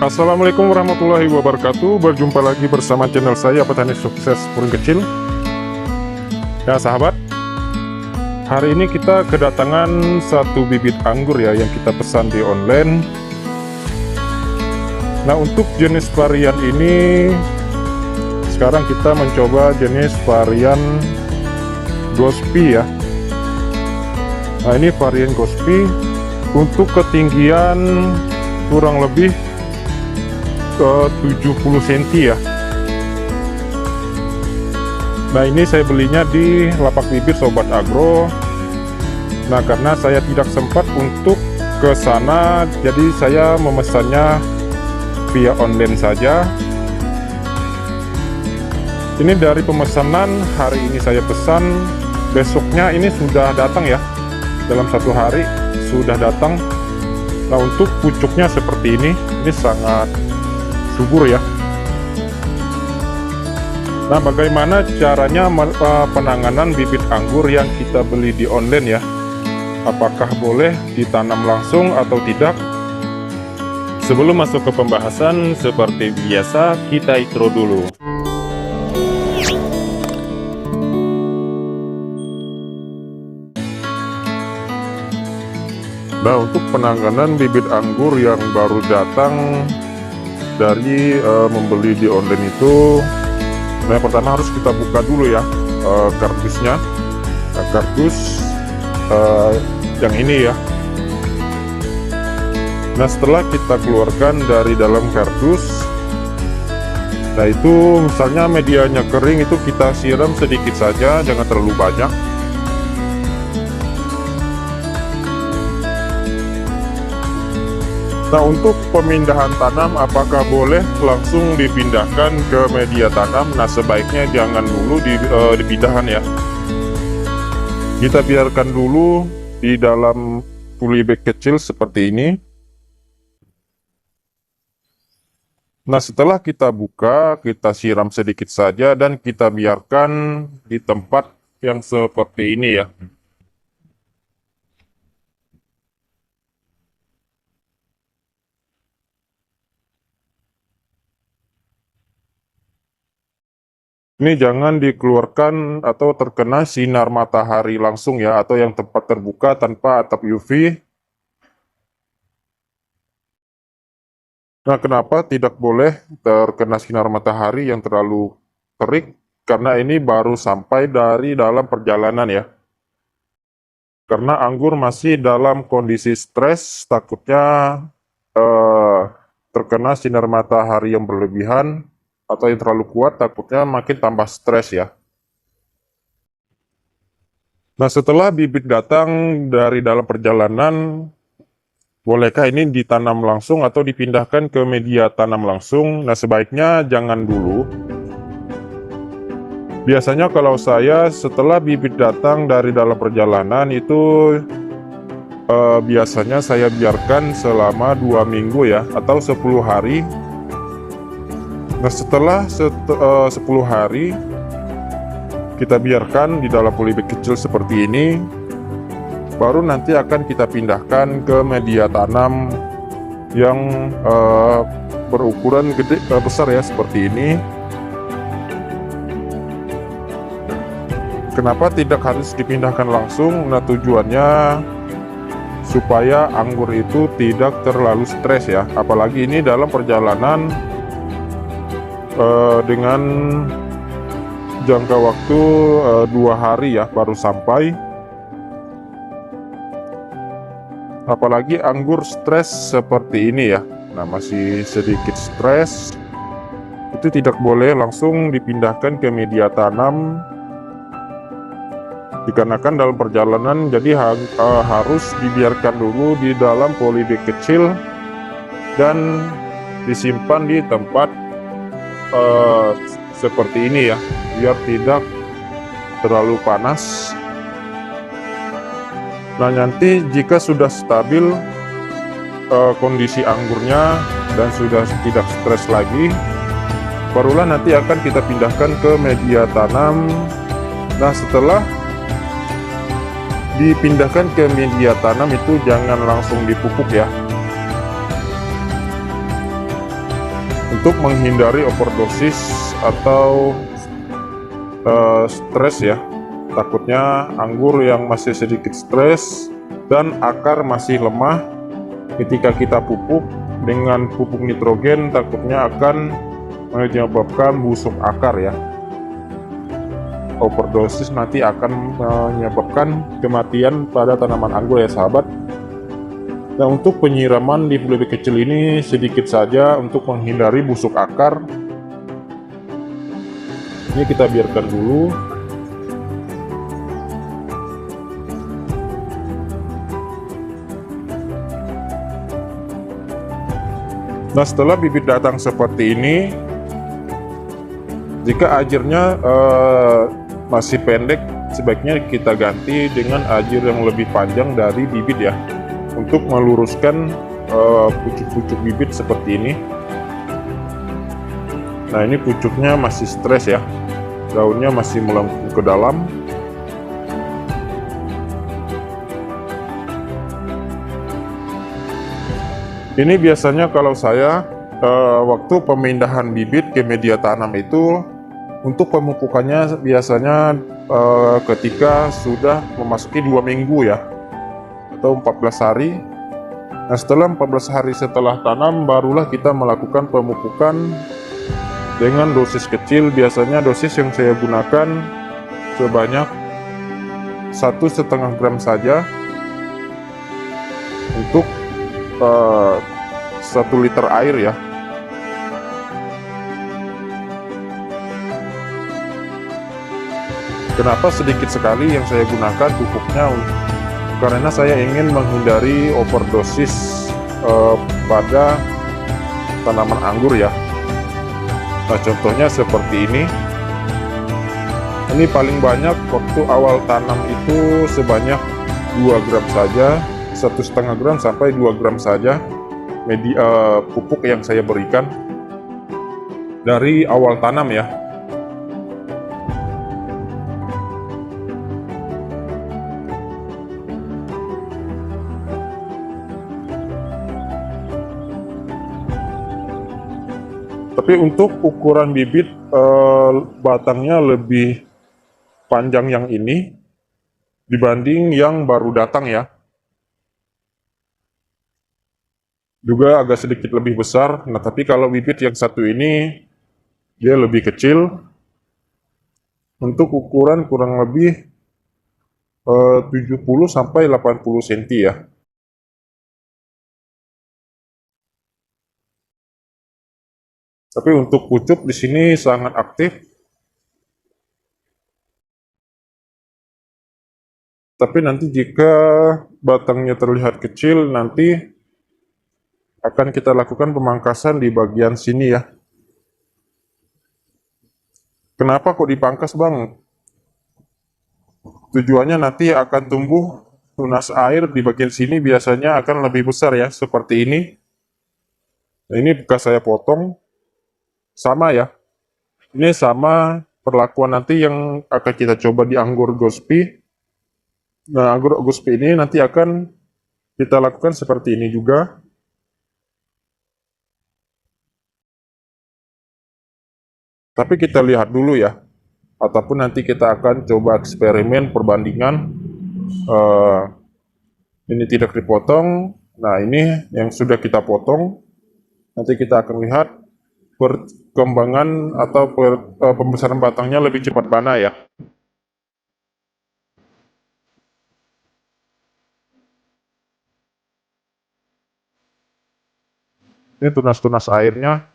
Assalamualaikum warahmatullahi wabarakatuh. Berjumpa lagi bersama channel saya, Petani Sukses Puring Kecil. Ya sahabat, hari ini kita kedatangan satu bibit anggur ya yang kita pesan di online. Nah, untuk jenis varian ini sekarang kita mencoba jenis varian Gospi ya. Nah, ini varian Gospi untuk ketinggian kurang lebih ke 70 cm ya. Nah, ini saya belinya di lapak bibit Sobat Agro. Nah, karena saya tidak sempat untuk ke sana, jadi saya memesannya via online saja. Ini dari pemesanan hari ini saya pesan, besoknya ini sudah datang ya. Dalam satu hari sudah datang. Nah, untuk pucuknya seperti ini sangat subur ya. Nah, bagaimana caranya penanganan bibit anggur yang kita beli di online ya? Apakah boleh ditanam langsung atau tidak? Sebelum masuk ke pembahasan, seperti biasa kita intro dulu. Nah, untuk penanganan bibit anggur yang baru datang dari membeli di online itu, nah pertama harus kita buka dulu ya kardusnya. Nah, kardus yang ini ya. Nah, setelah kita keluarkan dari dalam kardus, nah itu misalnya medianya kering, itu kita siram sedikit saja, jangan terlalu banyak. Nah, untuk pemindahan tanam, apakah boleh langsung dipindahkan ke media tanam? Nah, sebaiknya jangan dulu dipindahkan ya. Kita biarkan dulu di dalam polybag kecil seperti ini. Nah, setelah kita buka, kita siram sedikit saja dan kita biarkan di tempat yang seperti ini ya. Ini jangan dikeluarkan atau terkena sinar matahari langsung ya, atau yang tempat terbuka tanpa atap UV. Nah, kenapa tidak boleh terkena sinar matahari yang terlalu terik? Karena ini baru sampai dari dalam perjalanan ya. Karena anggur masih dalam kondisi stres, takutnya terkena sinar matahari yang berlebihan atau yang terlalu kuat, takutnya makin tambah stres ya. Nah, setelah bibit datang dari dalam perjalanan, bolehkah ini ditanam langsung atau dipindahkan ke media tanam langsung? Nah, sebaiknya jangan dulu. Biasanya kalau saya setelah bibit datang dari dalam perjalanan itu biasanya saya biarkan selama 2 minggu ya, atau 10 hari. Nah, setelah 10 hari kita biarkan di dalam polybag kecil seperti ini, baru nanti akan kita pindahkan ke media tanam yang berukuran besar ya, seperti ini. Kenapa tidak harus dipindahkan langsung? Nah, tujuannya supaya anggur itu tidak terlalu stres ya, apalagi ini dalam perjalanan dengan jangka waktu 2 hari ya baru sampai. Apalagi anggur stres seperti ini ya, nah masih sedikit stres, itu tidak boleh langsung dipindahkan ke media tanam, dikarenakan dalam perjalanan jadi harus dibiarkan dulu di dalam polybag kecil dan disimpan di tempat seperti ini ya, biar tidak terlalu panas. Nah, nanti jika sudah stabil kondisi anggurnya dan sudah tidak stres lagi, barulah nanti akan kita pindahkan ke media tanam. Nah, setelah dipindahkan ke media tanam itu jangan langsung dipupuk ya. untuk menghindari overdosis atau stres ya. Takutnya anggur yang masih sedikit stres dan akar masih lemah, ketika kita pupuk dengan pupuk nitrogen takutnya akan menyebabkan busuk akar ya. Overdosis nanti akan menyebabkan kematian pada tanaman anggur ya sahabat. Nah, untuk penyiraman di lebih kecil ini sedikit saja untuk menghindari busuk akar. Ini kita biarkan dulu. Nah, setelah bibit datang seperti ini, jika ajirnya masih pendek, sebaiknya kita ganti dengan ajir yang lebih panjang dari bibit ya, untuk meluruskan pucuk-pucuk bibit seperti ini. Nah, ini pucuknya masih stres ya, daunnya masih melengkung ke dalam. Ini biasanya kalau saya waktu pemindahan bibit ke media tanam itu, untuk pemupukannya biasanya ketika sudah memasuki 2 minggu ya, atau 14 hari. Nah, setelah 14 hari setelah tanam barulah kita melakukan pemupukan dengan dosis kecil. Biasanya dosis yang saya gunakan sebanyak 1,5 gram saja untuk 1 liter air ya. Kenapa sedikit sekali yang saya gunakan pupuknya? Karena saya ingin menghindari overdosis pada tanaman anggur ya. Nah, contohnya seperti ini. Ini paling banyak waktu awal tanam itu sebanyak 2 gram saja, 1,5 gram sampai 2 gram saja pupuk yang saya berikan dari awal tanam ya. Tapi untuk ukuran bibit batangnya lebih panjang yang ini dibanding yang baru datang ya. Juga agak sedikit lebih besar. Nah, tapi kalau bibit yang satu ini dia lebih kecil. Untuk ukuran kurang lebih 70 sampai 80 cm ya. Tapi untuk pucuk di sini sangat aktif. Tapi nanti jika batangnya terlihat kecil, nanti akan kita lakukan pemangkasan di bagian sini ya. Kenapa kok dipangkas, Bang? Tujuannya nanti akan tumbuh tunas air di bagian sini, biasanya akan lebih besar ya, seperti ini. Nah, ini bekas saya potong. Sama ya. Ini sama perlakuan nanti yang akan kita coba di anggur Gospi. Nah, anggur Gospi ini nanti akan kita lakukan seperti ini juga. Tapi kita lihat dulu ya. Ataupun nanti kita akan coba eksperimen perbandingan. Ini tidak dipotong. Nah, ini yang sudah kita potong. Nanti kita akan lihat perkembangan atau pembesaran batangnya lebih cepat mana ya. Ini tunas-tunas airnya.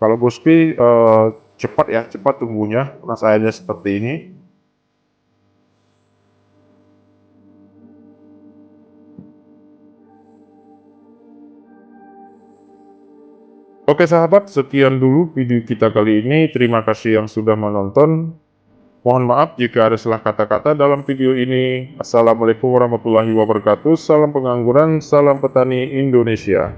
Kalau Gospi cepat ya, cepat tumbuhnya. Tunas airnya seperti ini. Oke sahabat, sekian dulu video kita kali ini. Terima kasih yang sudah menonton. Mohon maaf jika ada salah kata-kata dalam video ini. Assalamualaikum warahmatullahi wabarakatuh. Salam pengangguran, salam petani Indonesia.